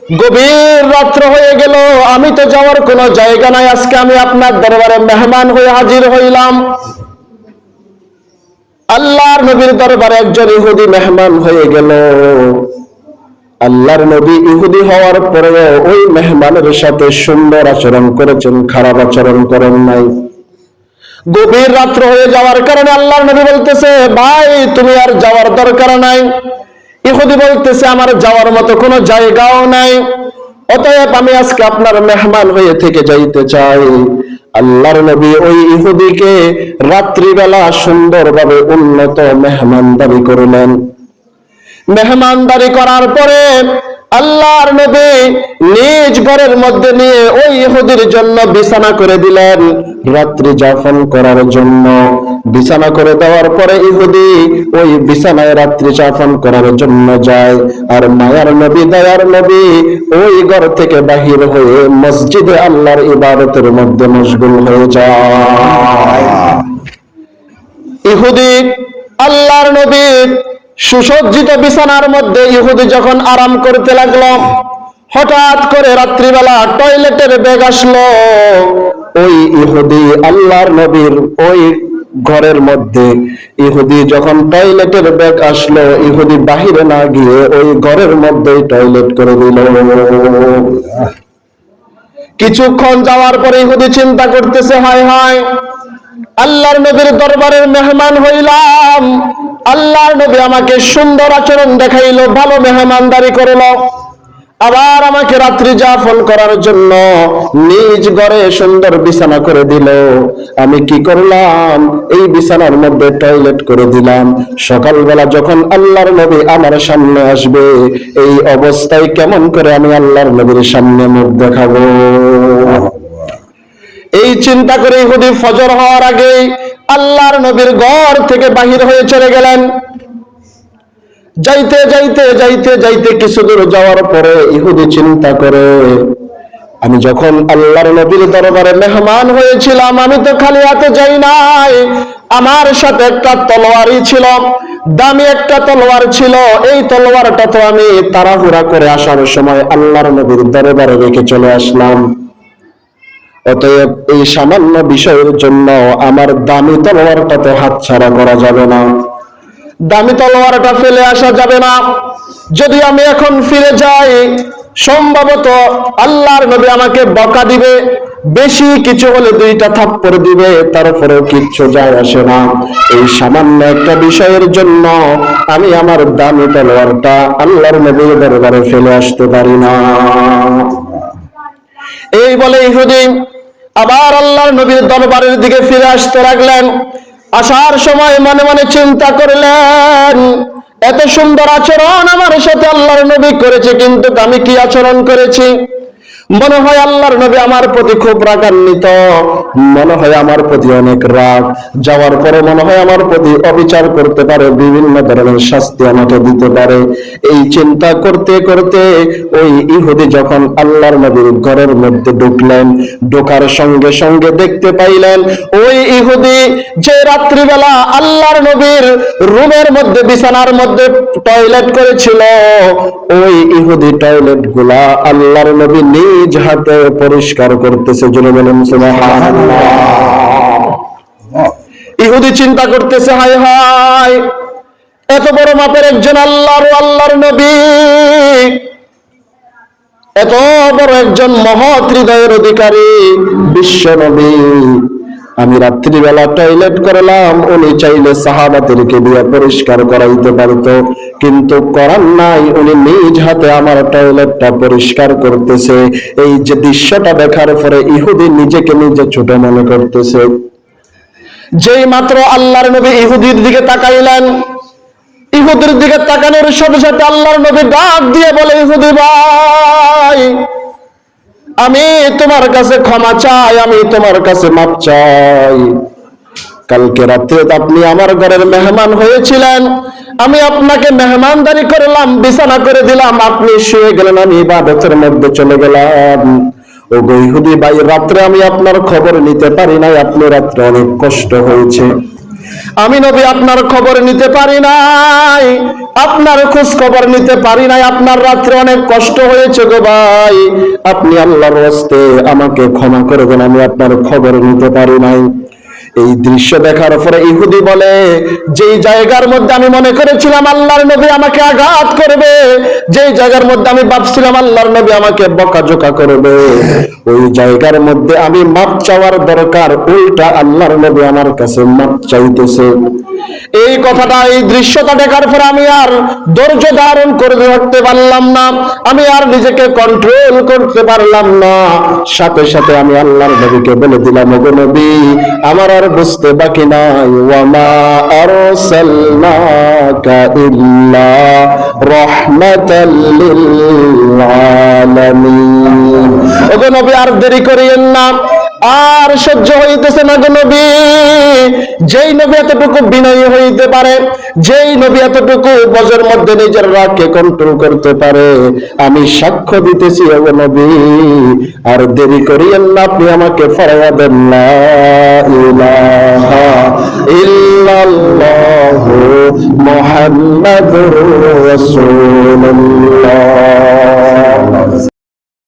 গভীর রাত্র হয়ে গেল, আমি তো যাওয়ার কোনো জায়গা নাই, আজকে আমি আপনার দরবারে মেহমান হয়ে হাজির হইলাম। আল্লাহর নবীর দরবারে একজন ইহুদি মেহমান হয়ে গেল। আল্লাহর নবী ইহুদি হওয়ার পরেও ওই মেহমানের সাথে সুন্দর আচরণ করেছেন, খারাপ আচরণ করেন নাই। গভীর রাত্র হয়ে যাওয়ার কারণে আল্লাহর নবী বলতেছে, ভাই তুমি আর যাওয়ার দরকার নাই। ইহুদি বলতেছে, আমার যাওয়ার মতো কোনো জায়গাও নাই, অতএব আমি আজকে আপনার মেহমান হয়ে থেকে যাইতে চাই। আল্লাহর নবী ওই ইহুদিকে রাত্রিবেলা সুন্দরভাবে উন্নত মেহমানদারি করলেন। মেহমানদারি করার পরে আল্লাহর নবী নিজ ঘরের মধ্যে নিয়ে ওই ইহুদির জন্য বিছানা করে দিলেন, রাত্রি যাপন করার জন্য। বিছানা করে দেওয়ার পরে ইহুদি ওই বিছানায় রাত্রি যাপন করার জন্য যায়, আর মায়ার নবী দয়ার নবী ওই ঘর থেকে বাহির হয়ে মসজিদে আল্লাহর ইবাদতের মধ্যে মশগুল হয়ে যায়। ইহুদি আল্লাহর নবী সুসজ্জিত বিছানার মধ্যে ইহুদি যখন আরাম করতে লাগলো, হঠাৎ করে রাত্রিবেলা টয়লেটের বেগ আসলো। ওই ইহুদি আল্লাহর নবীর ওই ঘরের মধ্যে ইহুদি যখন টয়লেটের বেগ আসলো, ইহুদি বাহিরে না গিয়ে ওই ঘরের মধ্যেই টয়লেট করে দিল। কিছুক্ষণ যাওয়ার পরে ইহুদি চিন্তা করতেছে, হায় হায়, আল্লাহর নবীর দরবারের মেহমান হইলাম, আল্লাহর নবী আমাকে সুন্দর আচরণ দেখাইলো, ভালো মেহমানদারি করলো, আবার আমাকে রাত্রি যাপন করার জন্য নিজ ঘরে সুন্দর বিছানা করে দিল। আমি কি করলাম? এই বিছানার মধ্যে টয়লেট করে দিলাম। সকালবেলা যখন আল্লাহর নবী আমার সামনে আসবে, এই অবস্থায় কেমন করে আমি আল্লাহর নবীর সামনে মুখ দেখাবো? এই চিন্তা করে ইহুদি ফজর হওয়ার আগেই আল্লাহর নবীর ঘর থেকে বাহির হয়ে চলে গেলেন। যাইতে যাইতে যাইতে যাইতে কিছু দূর যাওয়ার পরে ইহুদি চিন্তা করে, আমি যখন আল্লাহর নবীর দরবারে মেহমান হয়েছিলাম, আমি তো খালি হাতে যাই নাই, আমার সাথে একটা তলোয়ারই ছিল, দামি একটা তলোয়ার ছিল। এই তলোয়ারটা তো আমি তাড়াহুড়া করে আসার সময় আল্লাহর নবীর দরবারে রেখে চলে আসলাম। অতএব এই সামান্য বিষয়ের জন্য আমার দামি তলোয়ারটাতে হাতছাড়া করা যাবে না, দামি তলোয়ারটা ফেলে আসা যাবে না। যদি আমি এখন ফিরে যাই, সম্ভবত আল্লাহর নবী আমাকে বকা দিবে, বেশি কিছু হলে দুইটা থাপ্পড় দিবে, তারপরেও কিচ্ছু যায় আসে না। এই সামান্য একটা বিষয়ের জন্য আমি আমার দামি তলোয়ারটা আল্লাহর নবীর দরবারে ফেলে আসতে পারি না। এই বলে ইহুদি আবার আল্লাহর নবীর দরবারের দিকে ফিরে আসতে লাগলেন। আসার সময় মনে মনে চিন্তা করলেন, এত সুন্দর আচরণ আমার সাথে আল্লাহর নবী করেছে, কিন্তু আমি কি আচরণ করেছি? মনে হয় আল্লাহর নবী আমার প্রতি খুব রাগান্বিত, মনে হয় আমার প্রতি অনেক রাগ। যাওয়ার পরে মনে হয় আমার প্রতি অবিচার করতে পারে, বিভিন্ন ধরনের শাস্তি আমাকে দিতে পারে। এই চিন্তা করতে করতে ওই ইহুদি যখন আল্লাহর নবীর ঘরের মধ্যে ঢুকলেন, ঢোকার সঙ্গে সঙ্গে দেখতে পাইলেন ওই ইহুদি যে রাত্রিবেলা আল্লাহর নবীর রুমের মধ্যে বিছানার মধ্যে টয়লেট করেছিল, ওই ইহুদি টয়লেট গুলা আল্লাহর নবী নিজ হাতে পরিষ্কার করতেছে। জোরে বলেন সুবহানাল্লাহ। ইহুদি চিন্তা করতেছে, হায় হায়, এত বড় মাপের একজন আল্লাহর নবী, এত বড় একজন মহৎ হৃদয়ের অধিকারী বিশ্ব নবী, আমি রাত্রিবেলা টয়লেট করলাম, উনি চাইলে সাহাবাদেরকে দিয়ে পরিষ্কার করাইতে পারতো, কিন্তু করার নাই, উনি নিজ হাতে আমার টয়লেটটা পরিষ্কার করতেছে। এই যে দৃশ্যটা দেখার পরে ইহুদি নিজেকে নিজে ছোট মনে করতেছে। যেই মাত্র আল্লাহর নবী ইহুদির দিকে তাকাইলেন, ইহুদির দিকে তাকানোর সাথে সাথে আল্লাহর নবী ডাক দিয়ে বলে, ইহুদি ভাই, আমি তোমার কাছে ক্ষমা চাই, আমি তোমার কাছে মাপ চাই। কালকে রাতে আপনি আমার ঘরের মেহমান হয়েছিলেন, আমি আপনাকে মেহমানদারি করলাম, বিছানা করে দিলাম, আপনি শুয়ে গেলেন, আমি ইবাদতের মধ্যে চলে গেলাম। ও গো ইহুদি ভাই, রাত্রে আমি আপনার খবর নিতে পারি নাই, আপনি রাত্রে অনেক কষ্ট হয়েছে, আমি নবী আপনার খবর নিতে পারি নাই, আপনার খোঁজ খবর নিতে পারি নাই, আপনার রাত্রে অনেক কষ্ট হয়েছে গো ভাই, আপনি আল্লাহর রাস্তে আমাকে ক্ষমা করে দেন, আমি আপনার খবর নিতে পারি নাই। এই দৃশ্য দেখার পরে ইহুদি বলে, যেই জায়গার মধ্যে আমি মনে করেছিলাম আল্লাহর নবী আমাকে আঘাত করবে, যেই জায়গার মধ্যে আমি ভাবছিলাম আল্লাহর নবী আমাকে বকাঝকা করবে, ওই জায়গার মধ্যে আমি মাপ চাওয়ার দরকার, উল্টা আল্লাহর নবী আমার কাছে মাপ চাইতেছে। এই কথাটা, এই দৃশ্যটা দেখার পর আমি আর ধৈর্য ধারণ করে রাখতে পারলাম না, আমি আর নিজেকে কন্ট্রোল করতে পারলাম না। সাথে সাথে আমি আল্লাহর নবীকে বলে দিলাম, ওগো নবী, আমার আর বুঝতে বাকি নাই, ওয়ামা আরসালনাকা ইল্লা রাহমাতাল লিল আলামিন। ওগো নবী, আর দেরি করিয়েন না, আর সহ্য হইতেছে না গো নবী। যেই নবী এতটুকু বিনয়ী হইতে পারে, যেই নবী এতটুকু বজের মধ্যে নিজের রাগকে কন্ট্রোল করতে পারে, আমি সাক্ষ্য দিতেছি ওগো নবী, আর দেরি করিয়েন না, আপনি আমাকে ফরওয়া দেন, লা ইলাহা ইল্লাল্লাহু মুহাম্মাদুর রাসূলুল্লাহ।